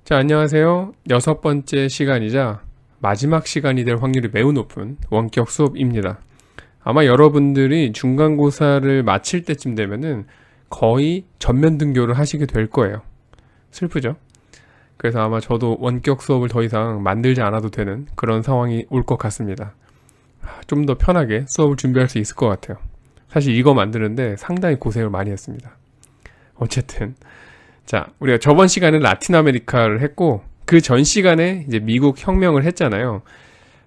자, 안녕하세요. 6번째 시간이자 마지막 시간이 될 확률이 매우 높은 원격 수업입니다. 아마 여러분들이 중간고사를 마칠 때쯤 되면은 거의 전면 등교를 하시게 될 거예요. 슬프죠? 그래서 아마 저도 원격 수업을 더 이상 만들지 않아도 되는 그런 상황이 올 것 같습니다. 좀 더 편하게 수업을 준비할 수 있을 것 같아요. 사실 이거 만드는데 상당히 고생을 많이 했습니다. 어쨌든 자, 우리가 저번 시간에 라틴 아메리카를 했고 그 전 시간에 이제 미국 혁명을 했잖아요.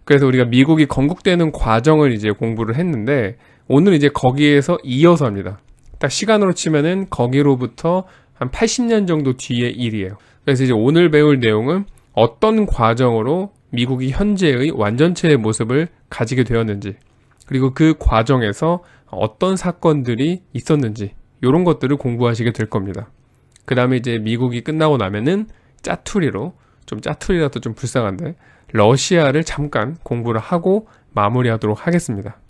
그래서 우리가 미국이 건국되는 과정을 이제 공부를 했는데 오늘 이제 거기에서 이어서 합니다. 딱 시간으로 치면은 거기로부터 한 80년 정도 뒤의 일이에요. 그래서 이제 오늘 배울 내용은 어떤 과정으로 미국이 현재의 완전체의 모습을 가지게 되었는지, 그리고 그 과정에서 어떤 사건들이 있었는지 이런 것들을 공부하시게 될 겁니다. 그 다음에 이제 미국이 끝나고 나면은 짜투리로, 좀 짜투리라도 좀 불쌍한데 러시아를 잠깐 공부를 하고 마무리하도록 하겠습니다.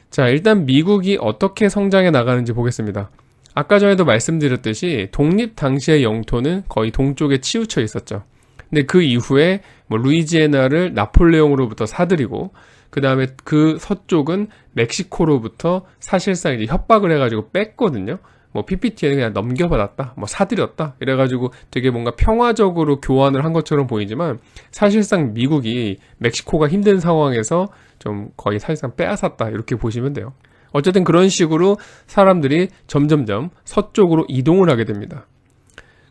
자, 일단 미국이 어떻게 성장해 나가는지 보겠습니다. 아까 전에도 말씀드렸듯이 독립 당시의 영토는 거의 동쪽에 치우쳐 있었죠. 근데 그 이후에 뭐 루이지애나를 나폴레옹으로부터 사들이고, 그 다음에 그 서쪽은 멕시코로부터 사실상 이제 협박을 해가지고 뺐거든요. 뭐 PPT에는 그냥 넘겨받았다, 뭐 사들였다 이래가지고 되게 뭔가 평화적으로 교환을 한 것처럼 보이지만 사실상 미국이 멕시코가 힘든 상황에서 좀 거의 사실상 빼앗았다 이렇게 보시면 돼요. 어쨌든 그런 식으로 사람들이 점점점 서쪽으로 이동을 하게 됩니다.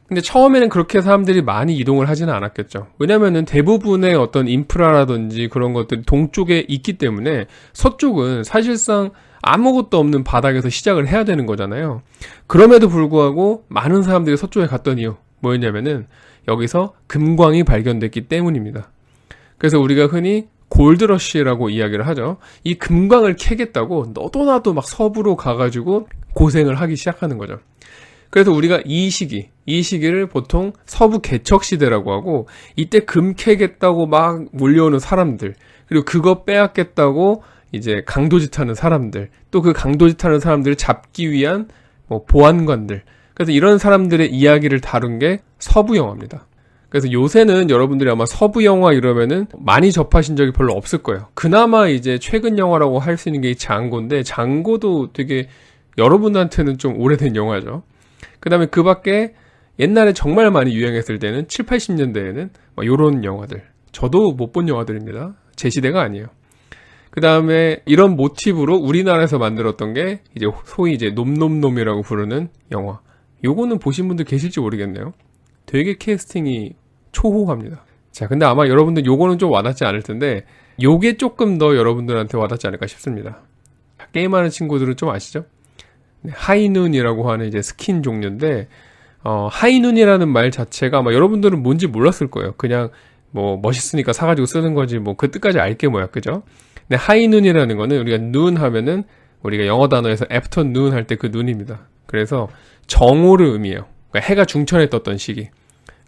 근데 처음에는 그렇게 사람들이 많이 이동을 하지는 않았겠죠. 왜냐면은 대부분의 어떤 인프라라든지 그런 것들이 동쪽에 있기 때문에 서쪽은 사실상 아무것도 없는 바닥에서 시작을 해야 되는 거잖아요. 그럼에도 불구하고 많은 사람들이 서쪽에 갔던 이유 뭐였냐면은 여기서 금광이 발견됐기 때문입니다. 그래서 우리가 흔히 골드러시라고 이야기를 하죠. 이 금광을 캐겠다고 너도 나도 막 서부로 가가지고 고생을 하기 시작하는 거죠. 그래서 우리가 이 시기를 보통 서부 개척 시대라고 하고, 이때 금 캐겠다고 막 몰려오는 사람들, 그리고 그거 빼앗겠다고 이제 강도짓하는 사람들, 또 그 강도짓하는 사람들을 잡기 위한 뭐 보안관들, 그래서 이런 사람들의 이야기를 다룬 게 서부 영화입니다. 그래서 요새는 여러분들이 아마 서부 영화 이러면은 많이 접하신 적이 별로 없을 거예요. 그나마 이제 최근 영화라고 할 수 있는 게 장고인데, 장고도 되게 여러분한테는 좀 오래된 영화죠. 그 다음에 그 밖에 옛날에 정말 많이 유행했을 때는 7, 80년대에는 뭐 요런 영화들, 저도 못 본 영화들입니다. 제 시대가 아니에요. 그 다음에 이런 모티브로 우리나라에서 만들었던 게 이제 소위 이제 놈놈놈이라고 부르는 영화. 요거는 보신 분들 계실지 모르겠네요. 되게 캐스팅이 초호합니다. 자, 근데 아마 여러분들 요거는 좀 와닿지 않을 텐데 요게 조금 더 여러분들한테 와닿지 않을까 싶습니다. 게임하는 친구들은 좀 아시죠? 하이눈이라고 하는 이제 스킨 종류인데, 하이눈이라는 말 자체가 아마 여러분들은 뭔지 몰랐을 거예요. 그냥 뭐 멋있으니까 사가지고 쓰는 거지 뭐 그 뜻까지 알게 뭐야, 그죠? 근데 하이눈이라는 거는 우리가 눈 하면은 우리가 영어 단어에서 애프터눈 할 때 그 눈입니다. 그래서 정오를 의미해요. 그러니까 해가 중천에 떴던 시기.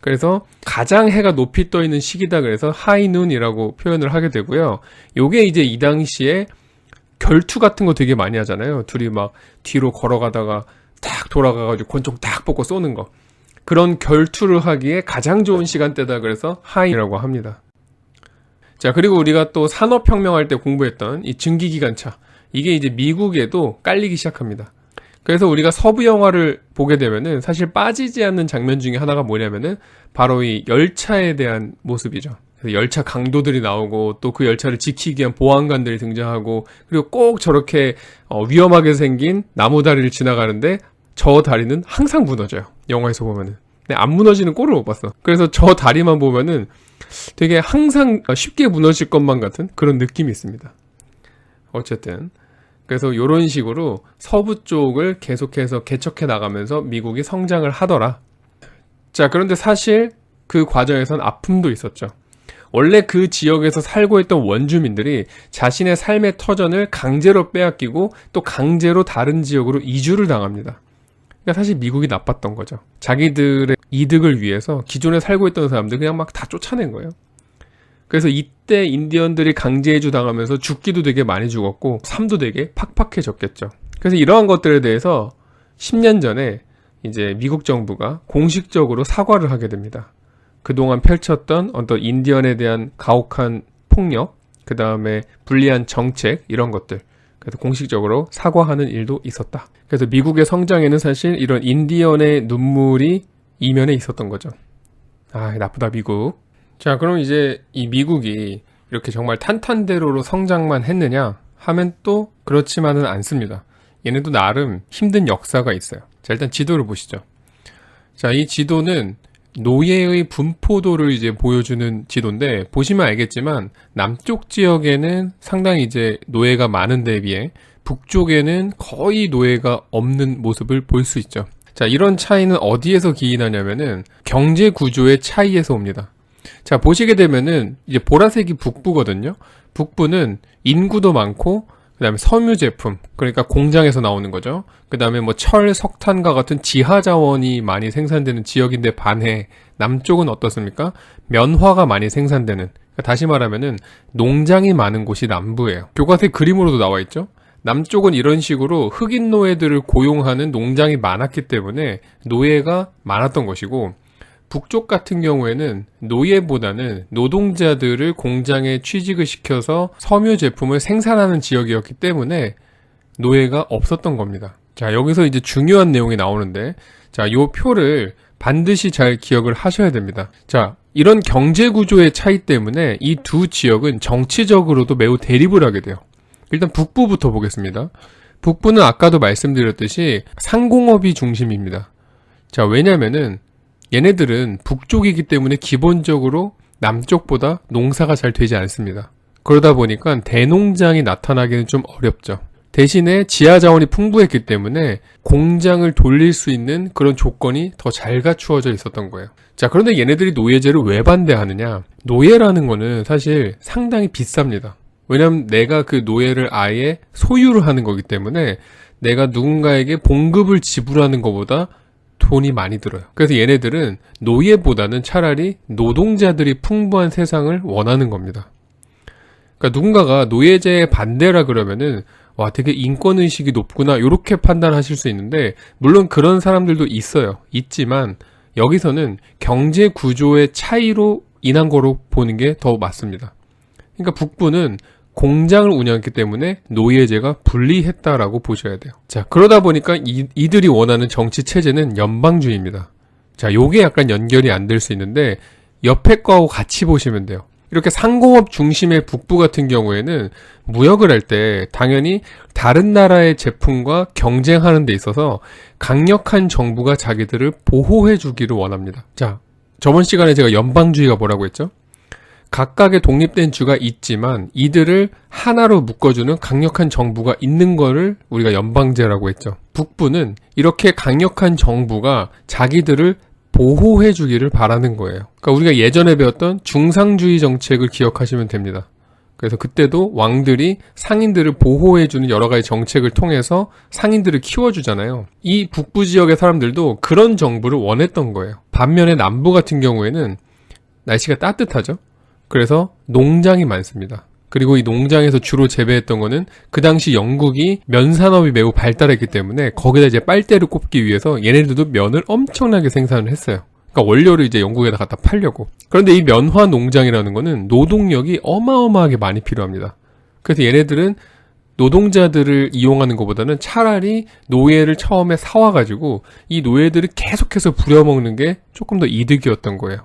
그래서 가장 해가 높이 떠 있는 시기다 그래서 하이눈이라고 표현을 하게 되고요. 요게 이제 이 당시에 결투 같은 거 되게 많이 하잖아요. 둘이 막 뒤로 걸어가다가 딱 돌아가가지고 권총 딱 뽑고 쏘는 거. 그런 결투를 하기에 가장 좋은 시간대다 그래서 하이라고 합니다. 자, 그리고 우리가 또 산업혁명할 때 공부했던 이 증기기관차, 이게 이제 미국에도 깔리기 시작합니다. 그래서 우리가 서부 영화를 보게 되면은 사실 빠지지 않는 장면 중에 하나가 뭐냐면은 바로 이 열차에 대한 모습이죠. 그래서 열차 강도들이 나오고 또 그 열차를 지키기 위한 보안관들이 등장하고, 그리고 꼭 저렇게 위험하게 생긴 나무 다리를 지나가는데 저 다리는 항상 무너져요. 영화에서 보면은. 근데 안 무너지는 꼴을 못 봤어. 그래서 저 다리만 보면은 되게 항상 쉽게 무너질 것만 같은 그런 느낌이 있습니다. 어쨌든 그래서 이런 식으로 서부 쪽을 계속해서 개척해 나가면서 미국이 성장을 하더라. 자, 그런데 사실 그 과정에선 아픔도 있었죠. 원래 그 지역에서 살고 있던 원주민들이 자신의 삶의 터전을 강제로 빼앗기고 또 강제로 다른 지역으로 이주를 당합니다. 그러니까 사실 미국이 나빴던 거죠. 자기들의 이득을 위해서 기존에 살고 있던 사람들 그냥 막 다 쫓아낸 거예요. 그래서 이때 인디언들이 강제 이주 당하면서 죽기도 되게 많이 죽었고 삶도 되게 팍팍해졌겠죠. 그래서 이러한 것들에 대해서 10년 전에 이제 미국 정부가 공식적으로 사과를 하게 됩니다. 그동안 펼쳤던 어떤 인디언에 대한 가혹한 폭력, 그 다음에 불리한 정책, 이런 것들. 그래서 공식적으로 사과하는 일도 있었다. 그래서 미국의 성장에는 사실 이런 인디언의 눈물이 이면에 있었던 거죠. 아, 나쁘다 미국. 자, 그럼 이제 이 미국이 이렇게 정말 탄탄대로로 성장만 했느냐 하면 또 그렇지만은 않습니다. 얘네도 나름 힘든 역사가 있어요. 자, 일단 지도를 보시죠. 자, 이 지도는 노예의 분포도를 이제 보여주는 지도인데, 보시면 알겠지만 남쪽 지역에는 상당히 이제 노예가 많은 데에 비해 북쪽에는 거의 노예가 없는 모습을 볼 수 있죠. 자, 이런 차이는 어디에서 기인하냐면은 경제 구조의 차이에서 옵니다. 자, 보시게 되면은 이제 보라색이 북부거든요. 북부는 인구도 많고, 그 다음에 섬유 제품, 그러니까 공장에서 나오는 거죠. 그 다음에 뭐 철, 석탄과 같은 지하 자원이 많이 생산되는 지역인데 반해 남쪽은 어떻습니까? 면화가 많이 생산되는, 그러니까 다시 말하면은 농장이 많은 곳이 남부예요. 교과서 그림으로도 나와 있죠. 남쪽은 이런 식으로 흑인 노예들을 고용하는 농장이 많았기 때문에 노예가 많았던 것이고, 북쪽 같은 경우에는 노예보다는 노동자들을 공장에 취직을 시켜서 섬유 제품을 생산하는 지역이었기 때문에 노예가 없었던 겁니다. 자, 여기서 이제 중요한 내용이 나오는데, 자, 요 표를 반드시 잘 기억을 하셔야 됩니다. 자, 이런 경제 구조의 차이 때문에 이 두 지역은 정치적으로도 매우 대립을 하게 돼요. 일단 북부부터 보겠습니다. 북부는 아까도 말씀드렸듯이 상공업이 중심입니다. 자, 왜냐면은 얘네들은 북쪽이기 때문에 기본적으로 남쪽보다 농사가 잘 되지 않습니다. 그러다 보니까 대농장이 나타나기는 좀 어렵죠. 대신에 지하 자원이 풍부했기 때문에 공장을 돌릴 수 있는 그런 조건이 더 잘 갖추어져 있었던 거예요. 자, 그런데 얘네들이 노예제를 왜 반대하느냐? 노예라는 거는 사실 상당히 비쌉니다. 왜냐면 내가 그 노예를 아예 소유를 하는 거기 때문에 내가 누군가에게 봉급을 지불하는 것보다 돈이 많이 들어요. 그래서 얘네들은 노예보다는 차라리 노동자들이 풍부한 세상을 원하는 겁니다. 그러니까 누군가가 노예제에 반대라 그러면은 와, 되게 인권의식이 높구나, 이렇게 판단하실 수 있는데, 물론 그런 사람들도 있어요. 있지만 여기서는 경제 구조의 차이로 인한 거로 보는 게 더 맞습니다. 그러니까 북부는 공장을 운영했기 때문에 노예제가 불리했다라고 보셔야 돼요. 자, 그러다 보니까 이들이 원하는 정치 체제는 연방주의입니다. 자, 요게 약간 연결이 안 될 수 있는데 옆에 거하고 같이 보시면 돼요. 이렇게 상공업 중심의 북부 같은 경우에는 무역을 할 때 당연히 다른 나라의 제품과 경쟁하는 데 있어서 강력한 정부가 자기들을 보호해 주기를 원합니다. 자, 저번 시간에 제가 연방주의가 뭐라고 했죠? 각각의 독립된 주가 있지만 이들을 하나로 묶어주는 강력한 정부가 있는 거를 우리가 연방제라고 했죠. 북부는 이렇게 강력한 정부가 자기들을 보호해 주기를 바라는 거예요. 그러니까 우리가 예전에 배웠던 중상주의 정책을 기억하시면 됩니다. 그래서 그때도 왕들이 상인들을 보호해 주는 여러 가지 정책을 통해서 상인들을 키워주잖아요. 이 북부 지역의 사람들도 그런 정부를 원했던 거예요. 반면에 남부 같은 경우에는 날씨가 따뜻하죠. 그래서 농장이 많습니다. 그리고 이 농장에서 주로 재배했던 거는 그 당시 영국이 면 산업이 매우 발달했기 때문에 거기다 이제 빨대를 꼽기 위해서 얘네들도 면을 엄청나게 생산을 했어요. 그러니까 원료를 이제 영국에다 갖다 팔려고. 그런데 이 면화 농장이라는 거는 노동력이 어마어마하게 많이 필요합니다. 그래서 얘네들은 노동자들을 이용하는 것보다는 차라리 노예를 처음에 사와가지고 이 노예들을 계속해서 부려먹는 게 조금 더 이득이었던 거예요.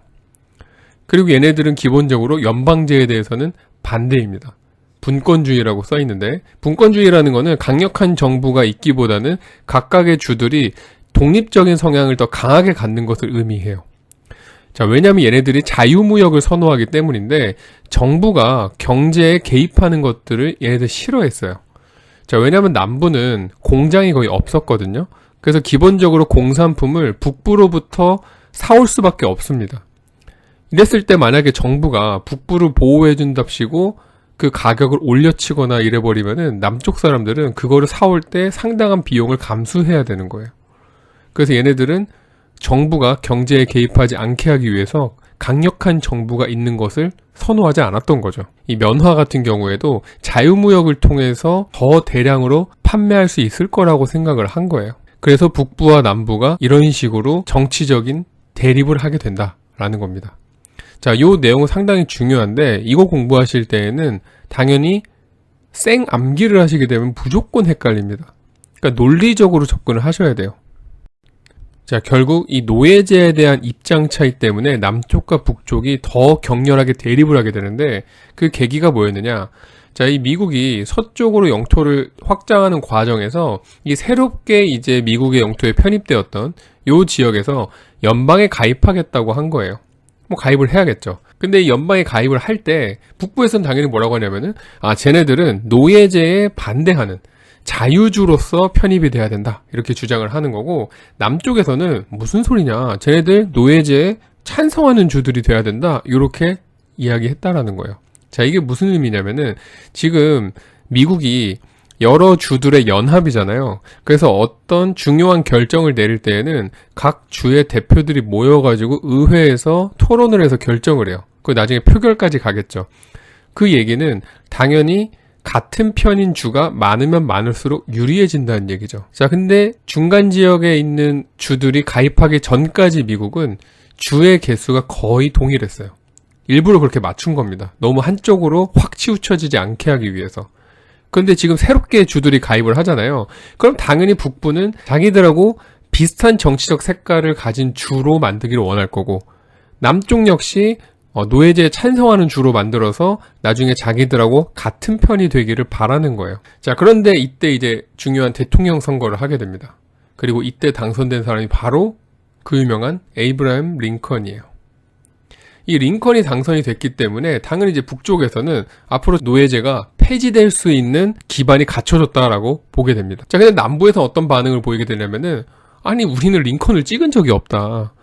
그리고 얘네들은 기본적으로 연방제에 대해서는 반대입니다. 분권주의라고 써 있는데, 분권주의라는 거는 강력한 정부가 있기보다는 각각의 주들이 독립적인 성향을 더 강하게 갖는 것을 의미해요. 자, 왜냐하면 얘네들이 자유무역을 선호하기 때문인데 정부가 경제에 개입하는 것들을 얘네들 싫어했어요. 자, 왜냐하면 남부는 공장이 거의 없었거든요. 그래서 기본적으로 공산품을 북부로부터 사올 수밖에 없습니다. 이랬을 때 만약에 정부가 북부를 보호해준답시고 그 가격을 올려치거나 이래버리면은 남쪽 사람들은 그거를 사올 때 상당한 비용을 감수해야 되는 거예요. 그래서 얘네들은 정부가 경제에 개입하지 않게 하기 위해서 강력한 정부가 있는 것을 선호하지 않았던 거죠. 이 면화 같은 경우에도 자유무역을 통해서 더 대량으로 판매할 수 있을 거라고 생각을 한 거예요. 그래서 북부와 남부가 이런 식으로 정치적인 대립을 하게 된다라는 겁니다. 자, 요 내용은 상당히 중요한데 이거 공부하실 때에는 당연히 생 암기를 하시게 되면 무조건 헷갈립니다. 그러니까 논리적으로 접근을 하셔야 돼요. 자, 결국 이 노예제에 대한 입장 차이 때문에 남쪽과 북쪽이 더 격렬하게 대립을 하게 되는데 그 계기가 뭐였느냐? 자, 이 미국이 서쪽으로 영토를 확장하는 과정에서 이 새롭게 이제 미국의 영토에 편입되었던 요 지역에서 연방에 가입하겠다고 한 거예요. 뭐 가입을 해야겠죠. 근데 이 연방에 가입을 할 때 북부에서는 당연히 뭐라고 하냐면은 쟤네들은 노예제에 반대하는 자유주로서 편입이 돼야 된다 이렇게 주장을 하는 거고, 남쪽에서는 무슨 소리냐, 쟤네들 노예제에 찬성하는 주들이 돼야 된다 이렇게 이야기했다라는 거예요. 자, 이게 무슨 의미냐면은 지금 미국이 여러 주들의 연합이잖아요. 그래서 어떤 중요한 결정을 내릴 때에는 각 주의 대표들이 모여가지고 의회에서 토론을 해서 결정을 해요. 그 나중에 표결까지 가겠죠. 그 얘기는 당연히 같은 편인 주가 많으면 많을수록 유리해진다는 얘기죠. 자, 근데 중간 지역에 있는 주들이 가입하기 전까지 미국은 주의 개수가 거의 동일했어요. 일부러 그렇게 맞춘 겁니다. 너무 한쪽으로 확 치우쳐지지 않게 하기 위해서. 그런데 지금 새롭게 주들이 가입을 하잖아요. 그럼 당연히 북부는 자기들하고 비슷한 정치적 색깔을 가진 주로 만들기를 원할 거고, 남쪽 역시 노예제에 찬성하는 주로 만들어서 나중에 자기들하고 같은 편이 되기를 바라는 거예요. 자, 그런데 이때 이제 중요한 대통령 선거를 하게 됩니다. 그리고 이때 당선된 사람이 바로 그 유명한 에이브라임 링컨이에요. 이 링컨이 당선이 됐기 때문에 당연히 이제 북쪽에서는 앞으로 노예제가 폐지될 수 있는 기반이 갖춰졌다라고 보게 됩니다. 자, 근데 남부에서 어떤 반응을 보이게 되냐면은, 아니, 우리는 링컨을 찍은 적이 없다.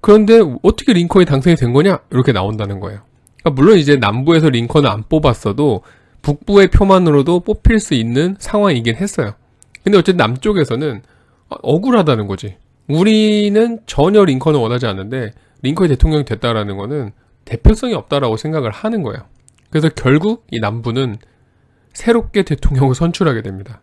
그런데 어떻게 링컨이 당선이 된 거냐? 이렇게 나온다는 거예요. 그러니까 물론 이제 남부에서 링컨을 안 뽑았어도 북부의 표만으로도 뽑힐 수 있는 상황이긴 했어요. 근데 어쨌든 남쪽에서는 억울하다는 거지. 우리는 전혀 링컨을 원하지 않는데 링컨이 대통령이 됐다라는 거는 대표성이 없다라고 생각을 하는 거예요. 그래서 결국 이 남부는 새롭게 대통령을 선출하게 됩니다.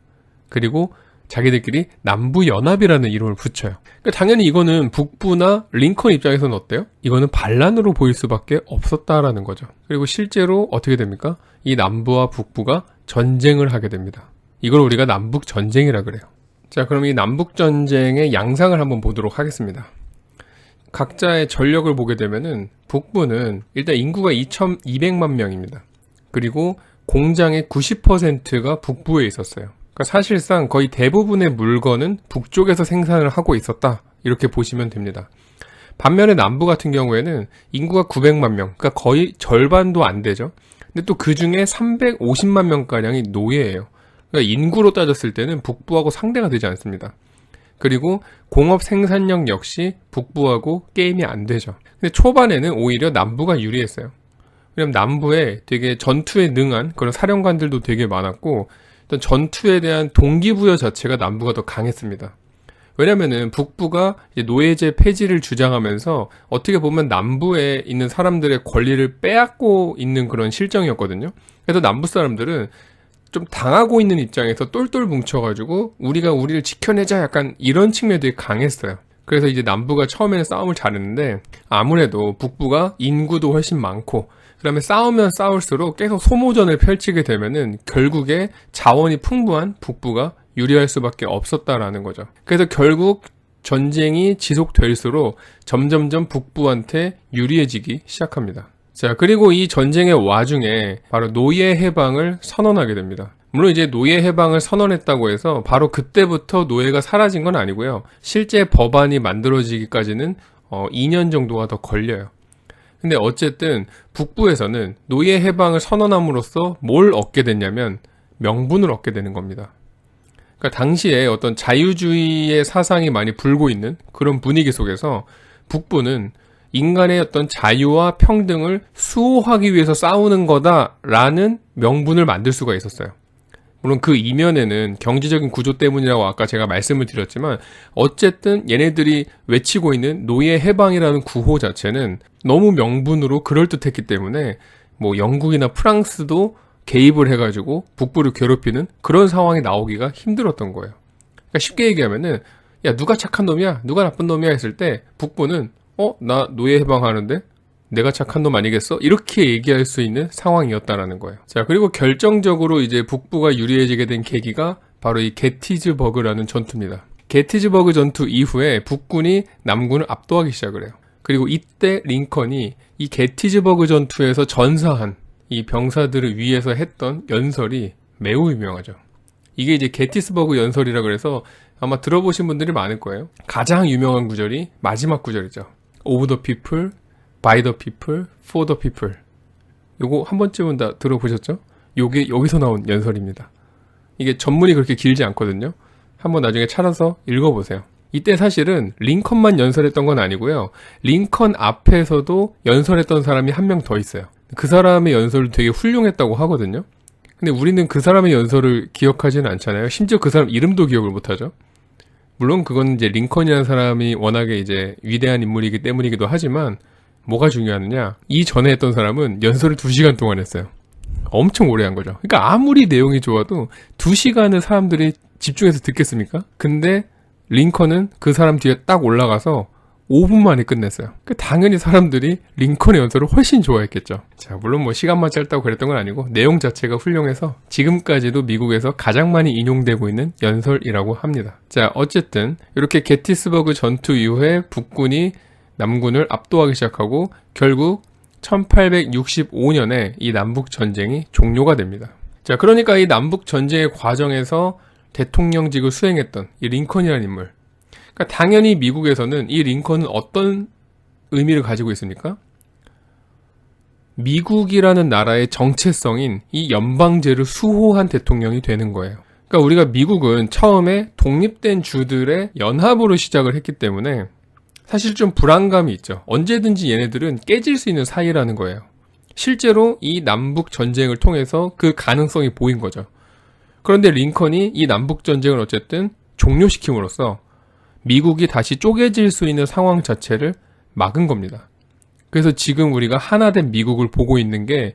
그리고 자기들끼리 남부연합이라는 이름을 붙여요. 그러니까 당연히 이거는 북부나 링컨 입장에서는 어때요? 이거는 반란으로 보일 수밖에 없었다라는 거죠. 그리고 실제로 어떻게 됩니까? 이 남부와 북부가 전쟁을 하게 됩니다. 이걸 우리가 남북전쟁이라 그래요. 자, 그럼 이 남북전쟁의 양상을 한번 보도록 하겠습니다. 각자의 전력을 보게 되면은 북부는 일단 인구가 2,200만 명입니다. 그리고 공장의 90%가 북부에 있었어요. 그러니까 사실상 거의 대부분의 물건은 북쪽에서 생산을 하고 있었다 이렇게 보시면 됩니다. 반면에 남부 같은 경우에는 인구가 900만 명, 그러니까 거의 절반도 안 되죠. 근데 또 그 중에 350만 명가량이 노예예요. 그러니까 인구로 따졌을 때는 북부하고 상대가 되지 않습니다. 그리고 공업 생산력 역시 북부하고 게임이 안 되죠. 근데 초반에는 오히려 남부가 유리했어요. 왜냐면 남부에 되게 전투에 능한 그런 사령관들도 되게 많았고, 어떤 전투에 대한 동기부여 자체가 남부가 더 강했습니다. 왜냐면은 북부가 이제 노예제 폐지를 주장하면서 어떻게 보면 남부에 있는 사람들의 권리를 빼앗고 있는 그런 실정이었거든요. 그래서 남부 사람들은 좀 당하고 있는 입장에서 똘똘 뭉쳐가지고 우리가 우리를 지켜내자 약간 이런 측면이 되게 강했어요. 그래서 이제 남부가 처음에는 싸움을 잘했는데 아무래도 북부가 인구도 훨씬 많고 그 다음에 싸우면 싸울수록 계속 소모전을 펼치게 되면은 결국에 자원이 풍부한 북부가 유리할 수밖에 없었다라는 거죠. 그래서 결국 전쟁이 지속될수록 점점점 북부한테 유리해지기 시작합니다. 자, 그리고 이 전쟁의 와중에 바로 노예 해방을 선언하게 됩니다. 물론 이제 노예 해방을 선언했다고 해서 바로 그때부터 노예가 사라진 건 아니고요. 실제 법안이 만들어지기까지는 2년 정도가 더 걸려요. 근데 어쨌든 북부에서는 노예 해방을 선언함으로써 뭘 얻게 됐냐면 명분을 얻게 되는 겁니다. 그러니까 당시에 어떤 자유주의의 사상이 많이 불고 있는 그런 분위기 속에서 북부는 인간의 어떤 자유와 평등을 수호하기 위해서 싸우는 거다라는 명분을 만들 수가 있었어요. 물론 그 이면에는 경제적인 구조 때문이라고 아까 제가 말씀을 드렸지만 어쨌든 얘네들이 외치고 있는 노예 해방이라는 구호 자체는 너무 명분으로 그럴듯했기 때문에 뭐 영국이나 프랑스도 개입을 해가지고 북부를 괴롭히는 그런 상황이 나오기가 힘들었던 거예요. 그러니까 쉽게 얘기하면은 야, 누가 착한 놈이야? 누가 나쁜 놈이야? 했을 때 북부는 나 노예 해방하는데 내가 착한 놈 아니겠어? 이렇게 얘기할 수 있는 상황이었다라는 거예요. 자, 그리고 결정적으로 이제 북부가 유리해지게 된 계기가 바로 이 게티즈버그라는 전투입니다. 게티즈버그 전투 이후에 북군이 남군을 압도하기 시작을 해요. 그리고 이때 링컨이 이 게티즈버그 전투에서 전사한 이 병사들을 위해서 했던 연설이 매우 유명하죠. 이게 이제 게티스버그 연설이라 그래서 아마 들어보신 분들이 많을 거예요. 가장 유명한 구절이 마지막 구절이죠. Of the people, by the people, for the people. 요거 한 번쯤은 다 들어보셨죠? 요게 여기서 나온 연설입니다. 이게 전문이 그렇게 길지 않거든요. 한번 나중에 찾아서 읽어보세요. 이때 사실은 링컨만 연설했던 건 아니고요. 링컨 앞에서도 연설했던 사람이 한 명 더 있어요. 그 사람의 연설도 되게 훌륭했다고 하거든요. 근데 우리는 그 사람의 연설을 기억하지는 않잖아요. 심지어 그 사람 이름도 기억을 못하죠. 물론 그건 이제 링컨이라는 사람이 워낙에 이제 위대한 인물이기 때문이기도 하지만 뭐가 중요하느냐, 이 전에 했던 사람은 연설을 2시간 동안 했어요. 엄청 오래 한 거죠. 그러니까 아무리 내용이 좋아도 2시간을 사람들이 집중해서 듣겠습니까? 근데 링컨은 그 사람 뒤에 딱 올라가서 5분 만에 끝냈어요. 당연히 사람들이 링컨의 연설을 훨씬 좋아했겠죠. 자, 물론 뭐 시간만 짧다고 그랬던 건 아니고 내용 자체가 훌륭해서 지금까지도 미국에서 가장 많이 인용되고 있는 연설이라고 합니다. 자, 어쨌든 이렇게 게티스버그 전투 이후에 북군이 남군을 압도하기 시작하고 결국 1865년에 이 남북 전쟁이 종료가 됩니다. 자, 그러니까 이 남북 전쟁의 과정에서 대통령직을 수행했던 이 링컨이라는 인물, 그러니까 당연히 미국에서는 이 링컨은 어떤 의미를 가지고 있습니까? 미국이라는 나라의 정체성인 이 연방제를 수호한 대통령이 되는 거예요. 그러니까 우리가 미국은 처음에 독립된 주들의 연합으로 시작을 했기 때문에 사실 좀 불안감이 있죠. 언제든지 얘네들은 깨질 수 있는 사이라는 거예요. 실제로 이 남북 전쟁을 통해서 그 가능성이 보인 거죠. 그런데 링컨이 이 남북 전쟁을 어쨌든 종료시킴으로써 미국이 다시 쪼개질 수 있는 상황 자체를 막은 겁니다. 그래서 지금 우리가 하나된 미국을 보고 있는 게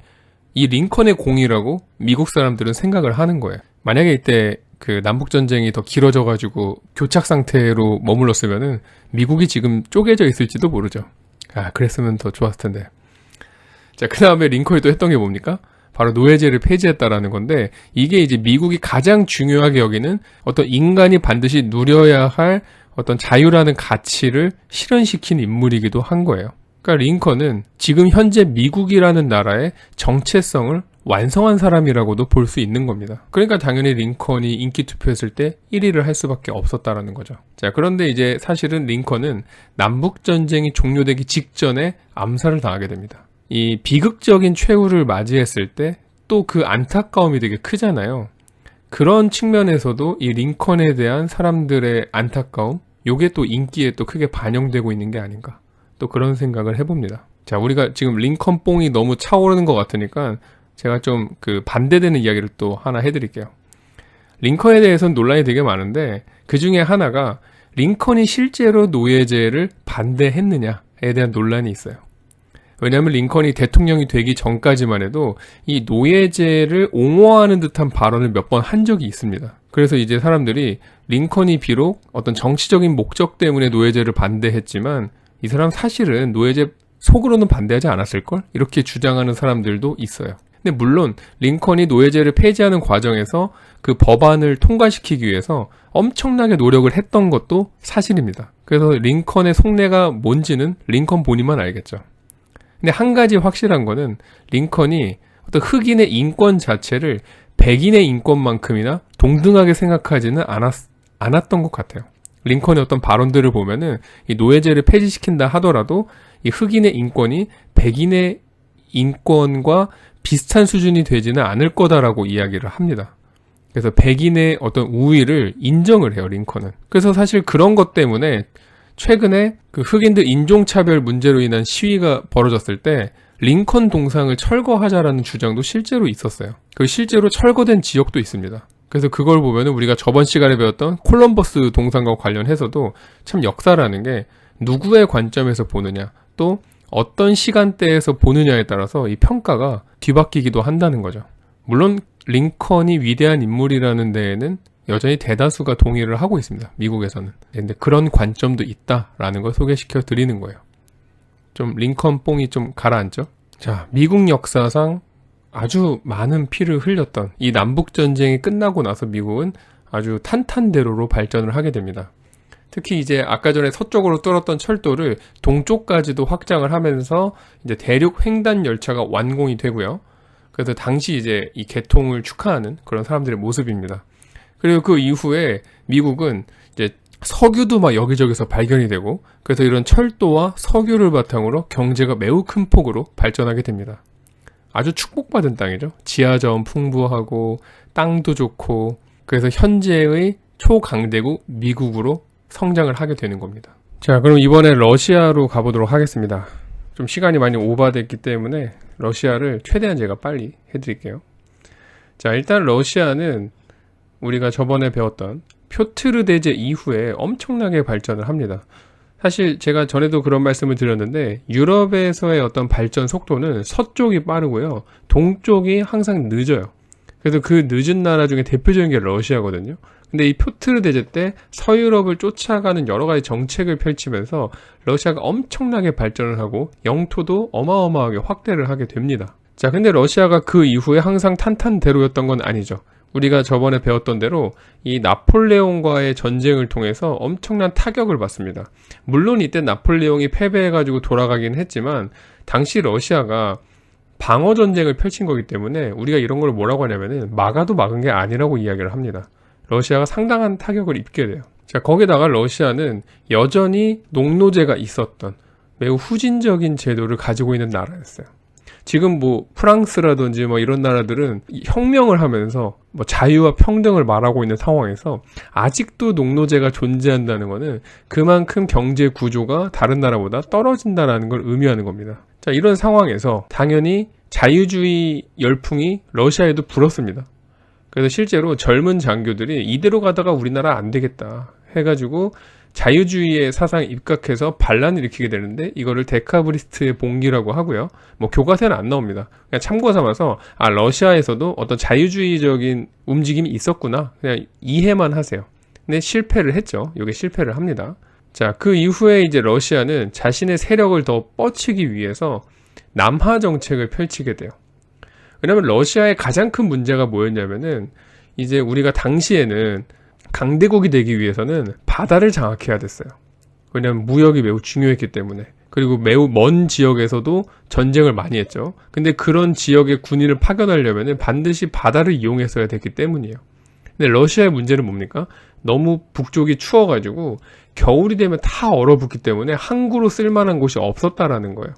이 링컨의 공이라고 미국 사람들은 생각을 하는 거예요. 만약에 이때 그 남북전쟁이 더 길어져가지고 교착 상태로 머물렀으면은 미국이 지금 쪼개져 있을지도 모르죠. 아, 그랬으면 더 좋았을 텐데. 자, 그 다음에 링컨이 또 했던 게 뭡니까? 바로 노예제를 폐지했다라는 건데, 이게 이제 미국이 가장 중요하게 여기는 어떤 인간이 반드시 누려야 할 어떤 자유라는 가치를 실현시킨 인물이기도 한 거예요. 그러니까 링컨은 지금 현재 미국이라는 나라의 정체성을 완성한 사람이라고도 볼 수 있는 겁니다. 그러니까 당연히 링컨이 인기 투표했을 때 1위를 할 수밖에 없었다라는 거죠. 자, 그런데 이제 사실은 링컨은 남북전쟁이 종료되기 직전에 암살을 당하게 됩니다. 이 비극적인 최후를 맞이했을 때 또 그 안타까움이 되게 크잖아요. 그런 측면에서도 이 링컨에 대한 사람들의 안타까움, 요게 또 인기에 또 크게 반영되고 있는 게 아닌가, 또 그런 생각을 해봅니다. 자, 우리가 지금 링컨 뽕이 너무 차오르는 것 같으니까 제가 좀 그 반대되는 이야기를 또 하나 해드릴게요. 링컨에 대해서는 논란이 되게 많은데 그 중에 하나가 링컨이 실제로 노예제를 반대했느냐에 대한 논란이 있어요. 왜냐하면 링컨이 대통령이 되기 전까지만 해도 이 노예제를 옹호하는 듯한 발언을 몇 번 한 적이 있습니다. 그래서 이제 사람들이 링컨이 비록 어떤 정치적인 목적 때문에 노예제를 반대했지만 이 사람 사실은 노예제 속으로는 반대하지 않았을걸? 이렇게 주장하는 사람들도 있어요. 근데 물론 링컨이 노예제를 폐지하는 과정에서 그 법안을 통과시키기 위해서 엄청나게 노력을 했던 것도 사실입니다. 그래서 링컨의 속내가 뭔지는 링컨 본인만 알겠죠. 근데 한 가지 확실한 거는 링컨이 어떤 흑인의 인권 자체를 백인의 인권만큼이나 동등하게 생각하지는 않았던 것 같아요. 링컨의 어떤 발언들을 보면은 이 노예제를 폐지시킨다 하더라도 이 흑인의 인권이 백인의 인권과 비슷한 수준이 되지는 않을 거다라고 이야기를 합니다. 그래서 백인의 어떤 우위를 인정을 해요, 링컨은. 그래서 사실 그런 것 때문에 최근에 그 흑인들 인종차별 문제로 인한 시위가 벌어졌을 때 링컨 동상을 철거하자라는 주장도 실제로 있었어요. 그 실제로 철거된 지역도 있습니다. 그래서 그걸 보면은 우리가 저번 시간에 배웠던 콜럼버스 동상과 관련해서도 참 역사라는 게 누구의 관점에서 보느냐, 또 어떤 시간대에서 보느냐에 따라서 이 평가가 뒤바뀌기도 한다는 거죠. 물론 링컨이 위대한 인물이라는 데에는 여전히 대다수가 동의를 하고 있습니다. 미국에서는. 근데 그런 관점도 있다라는 걸 소개시켜 드리는 거예요. 좀 링컨 뽕이 좀 가라앉죠. 자, 미국 역사상 아주 많은 피를 흘렸던 이 남북전쟁이 끝나고 나서 미국은 아주 탄탄대로로 발전을 하게 됩니다. 특히 이제 아까 전에 서쪽으로 뚫었던 철도를 동쪽까지도 확장을 하면서 이제 대륙 횡단 열차가 완공이 되고요. 그래서 당시 이제 이 개통을 축하하는 그런 사람들의 모습입니다. 그리고 그 이후에 미국은 이제 석유도 막 여기저기서 발견이 되고, 그래서 이런 철도와 석유를 바탕으로 경제가 매우 큰 폭으로 발전하게 됩니다. 아주 축복받은 땅이죠. 지하자원 풍부하고 땅도 좋고, 그래서 현재의 초강대국 미국으로 성장을 하게 되는 겁니다. 자, 그럼 이번에 러시아로 가보도록 하겠습니다. 좀 시간이 많이 오버됐기 때문에 러시아를 최대한 제가 빨리 해드릴게요. 자, 일단 러시아는 우리가 저번에 배웠던 표트르 대제 이후에 엄청나게 발전을 합니다. 사실 제가 전에도 그런 말씀을 드렸는데, 유럽에서의 어떤 발전 속도는 서쪽이 빠르고요, 동쪽이 항상 늦어요. 그래서 그 늦은 나라 중에 대표적인 게 러시아거든요. 근데 이 표트르 대제 때 서유럽을 쫓아가는 여러 가지 정책을 펼치면서 러시아가 엄청나게 발전을 하고 영토도 어마어마하게 확대를 하게 됩니다. 자, 근데 러시아가 그 이후에 항상 탄탄대로였던 건 아니죠. 우리가 저번에 배웠던 대로 이 나폴레옹과의 전쟁을 통해서 엄청난 타격을 받습니다. 물론 이때 나폴레옹이 패배해가지고 돌아가긴 했지만, 당시 러시아가 방어 전쟁을 펼친 거기 때문에 우리가 이런 걸 뭐라고 하냐면은 막아도 막은 게 아니라고 이야기를 합니다. 러시아가 상당한 타격을 입게 돼요. 자, 거기다가 러시아는 여전히 농노제가 있었던 매우 후진적인 제도를 가지고 있는 나라였어요. 지금 뭐 프랑스라든지 뭐 이런 나라들은 혁명을 하면서 뭐 자유와 평등을 말하고 있는 상황에서 아직도 농노제가 존재한다는 것은 그만큼 경제 구조가 다른 나라보다 떨어진다는 걸 의미하는 겁니다. 자, 이런 상황에서 당연히 자유주의 열풍이 러시아에도 불었습니다. 그래서 실제로 젊은 장교들이 이대로 가다가 우리나라 안 되겠다 해가지고 자유주의의 사상에 입각해서 반란을 일으키게 되는데, 이거를 데카브리스트의 봉기라고 하고요. 뭐 교과서에는 안 나옵니다. 그냥 참고 삼아서 러시아에서도 어떤 자유주의적인 움직임이 있었구나, 그냥 이해만 하세요. 근데 실패를 했죠. 이게 실패를 합니다. 자, 그 이후에 이제 러시아는 자신의 세력을 더 뻗치기 위해서 남하 정책을 펼치게 돼요. 왜냐면 러시아의 가장 큰 문제가 뭐였냐면은, 이제 우리가 당시에는 강대국이 되기 위해서는 바다를 장악해야 됐어요. 왜냐면 무역이 매우 중요했기 때문에. 그리고 매우 먼 지역에서도 전쟁을 많이 했죠. 근데 그런 지역에 군인을 파견하려면 반드시 바다를 이용했어야 됐기 때문이에요. 근데 러시아의 문제는 뭡니까? 너무 북쪽이 추워가지고 겨울이 되면 다 얼어붙기 때문에 항구로 쓸만한 곳이 없었다라는 거예요.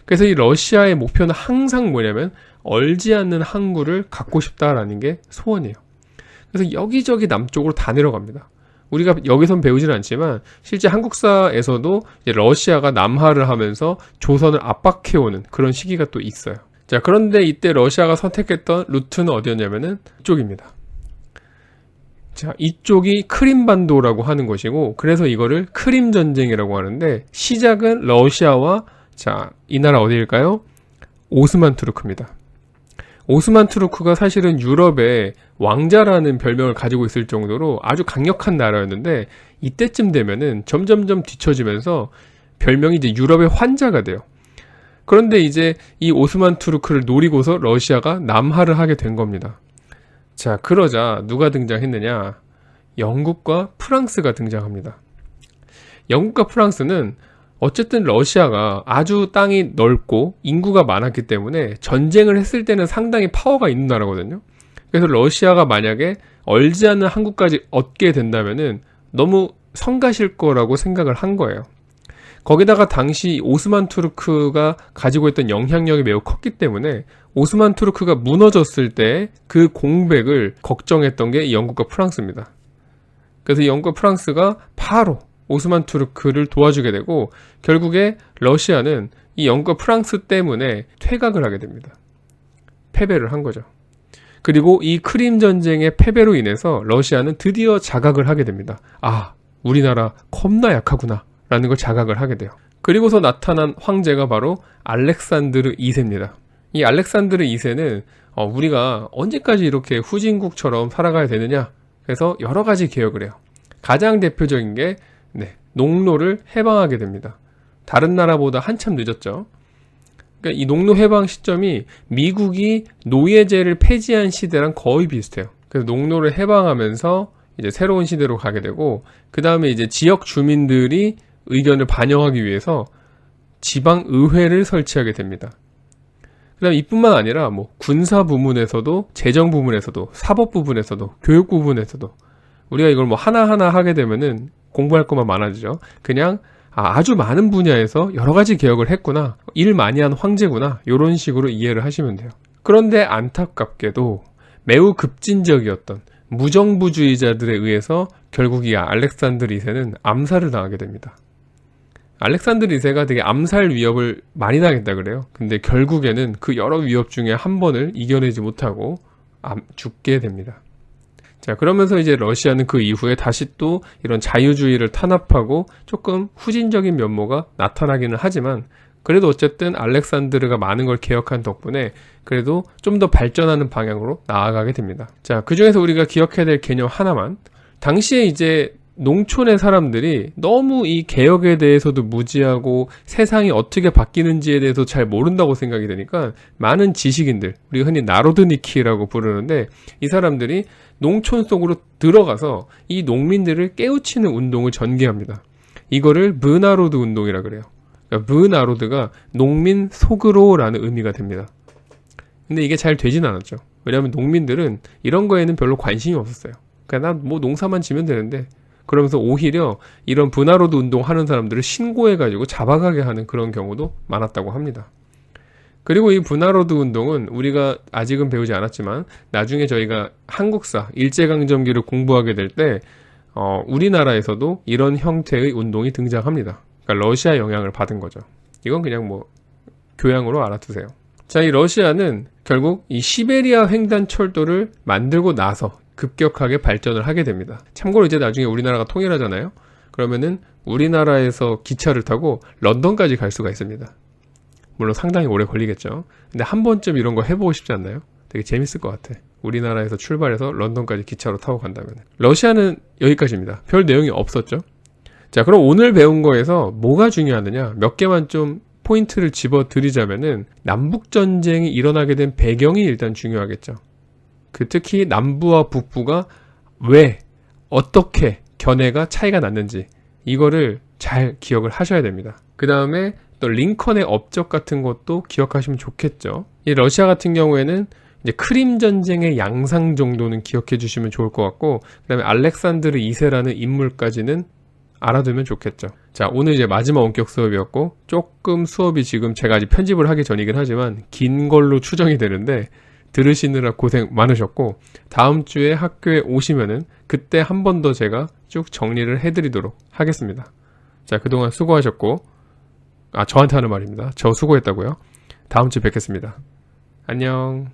그래서 이 러시아의 목표는 항상 뭐냐면 얼지 않는 항구를 갖고 싶다라는 게 소원이에요. 그래서 여기저기 남쪽으로 다 내려갑니다. 우리가 여기선 배우지는 않지만 실제 한국사에서도 이제 러시아가 남하를 하면서 조선을 압박해오는 그런 시기가 또 있어요. 자, 그런데 이때 러시아가 선택했던 루트는 어디였냐면은 이쪽입니다. 자, 이쪽이 크림반도라고 하는 것이고, 그래서 이거를 크림 전쟁이라고 하는데, 시작은 러시아와, 자, 이 나라 어디일까요? 오스만 투르크입니다. 오스만 투르크가 사실은 유럽의 왕자라는 별명을 가지고 있을 정도로 아주 강력한 나라였는데, 이때쯤 되면은 점점점 뒤처지면서 별명이 이제 유럽의 환자가 돼요. 그런데 이제 이 오스만 투르크를 노리고서 러시아가 남하를 하게 된 겁니다. 자, 그러자 누가 등장했느냐? 영국과 프랑스가 등장합니다. 영국과 프랑스는 어쨌든 러시아가 아주 땅이 넓고 인구가 많았기 때문에 전쟁을 했을 때는 상당히 파워가 있는 나라거든요. 그래서 러시아가 만약에 얼지 않는 항구까지 얻게 된다면은 너무 성가실 거라고 생각을 한 거예요. 거기다가 당시 오스만 투르크가 가지고 있던 영향력이 매우 컸기 때문에 오스만 투르크가 무너졌을 때 그 공백을 걱정했던 게 영국과 프랑스입니다. 그래서 영국과 프랑스가 바로 오스만 투르크를 도와주게 되고, 결국에 러시아는 이 영국과 프랑스 때문에 퇴각을 하게 됩니다. 패배를 한 거죠. 그리고 이 크림 전쟁의 패배로 인해서 러시아는 드디어 자각을 하게 됩니다. 아, 우리나라 겁나 약하구나 라는 걸 자각을 하게 돼요. 그리고서 나타난 황제가 바로 알렉산드르 2세입니다. 이 알렉산드르 2세는 우리가 언제까지 이렇게 후진국처럼 살아가야 되느냐, 그래서 여러 가지 개혁을 해요. 가장 대표적인 게 농노를 해방하게 됩니다. 다른 나라보다 한참 늦었죠. 그러니까 이 농노 해방 시점이 미국이 노예제를 폐지한 시대랑 거의 비슷해요. 그래서 농노를 해방하면서 이제 새로운 시대로 가게 되고, 그 다음에 이제 지역 주민들이 의견을 반영하기 위해서 지방 의회를 설치하게 됩니다. 그 다음에 이뿐만 아니라 뭐 군사 부문에서도, 재정 부문에서도, 사법 부분에서도, 교육 부분에서도 우리가 이걸 뭐 하나하나 하게 되면은 공부할 것만 많아지죠. 그냥 아주 많은 분야에서 여러 가지 개혁을 했구나, 일 많이 한 황제구나, 이런 식으로 이해를 하시면 돼요. 그런데 안타깝게도 매우 급진적이었던 무정부주의자들에 의해서 결국 이 알렉산더 2세는 암살을 당하게 됩니다. 알렉산더 2세가 되게 암살 위협을 많이 당했다 그래요. 근데 결국에는 그 여러 위협 중에 한 번을 이겨내지 못하고 죽게 됩니다. 자, 그러면서 이제 러시아는 그 이후에 다시 또 이런 자유주의를 탄압하고 조금 후진적인 면모가 나타나기는 하지만, 그래도 어쨌든 알렉산드르가 많은 걸 개혁한 덕분에 그래도 좀 더 발전하는 방향으로 나아가게 됩니다. 자, 그 중에서 우리가 기억해야 될 개념 하나만, 당시에 이제 농촌의 사람들이 너무 이 개혁에 대해서도 무지하고 세상이 어떻게 바뀌는지에 대해서 잘 모른다고 생각이 되니까 많은 지식인들, 우리가 흔히 나로드니키라고 부르는데, 이 사람들이 농촌 속으로 들어가서 이 농민들을 깨우치는 운동을 전개합니다. 이거를 브나로드 운동이라 그래요. 그러니까 브나로드가 농민 속으로라는 의미가 됩니다. 근데 이게 잘 되진 않았죠. 왜냐하면 농민들은 이런 거에는 별로 관심이 없었어요. 그러니까 난 뭐 농사만 지면 되는데, 그러면서 오히려 이런 브나로드 운동 하는 사람들을 신고해가지고 잡아가게 하는 그런 경우도 많았다고 합니다. 그리고 이 브나로드 운동은 우리가 아직은 배우지 않았지만 나중에 저희가 한국사, 일제강점기를 공부하게 될 때 우리나라에서도 이런 형태의 운동이 등장합니다. 그러니까 러시아 영향을 받은 거죠. 이건 그냥 뭐 교양으로 알아두세요. 자, 이 러시아는 결국 이 시베리아 횡단 철도를 만들고 나서 급격하게 발전을 하게 됩니다. 참고로 이제 나중에 우리나라가 통일하잖아요. 그러면은 우리나라에서 기차를 타고 런던까지 갈 수가 있습니다. 물론 상당히 오래 걸리겠죠. 근데 한 번쯤 이런 거 해보고 싶지 않나요? 되게 재밌을 것 같아. 우리나라에서 출발해서 런던까지 기차로 타고 간다면. 러시아는 여기까지입니다. 별 내용이 없었죠. 자, 그럼 오늘 배운 거에서 뭐가 중요하느냐, 몇 개만 좀 포인트를 집어 드리자면은, 남북전쟁이 일어나게 된 배경이 일단 중요하겠죠. 특히 남부와 북부가 왜, 어떻게 견해가 차이가 났는지, 이거를 잘 기억을 하셔야 됩니다. 그 다음에 또 링컨의 업적 같은 것도 기억하시면 좋겠죠. 이 러시아 같은 경우에는 이제 크림 전쟁의 양상 정도는 기억해 주시면 좋을 것 같고, 그 다음에 알렉산드르 2세라는 인물까지는 알아두면 좋겠죠. 자, 오늘 이제 마지막 원격 수업이었고, 조금 수업이 지금 제가 아직 편집을 하기 전이긴 하지만 긴 걸로 추정이 되는데, 들으시느라 고생 많으셨고, 다음 주에 학교에 오시면은 그때 한 번 더 제가 쭉 정리를 해드리도록 하겠습니다. 자, 그동안 수고하셨고, 저한테 하는 말입니다. 저 수고했다고요? 다음 주에 뵙겠습니다. 안녕.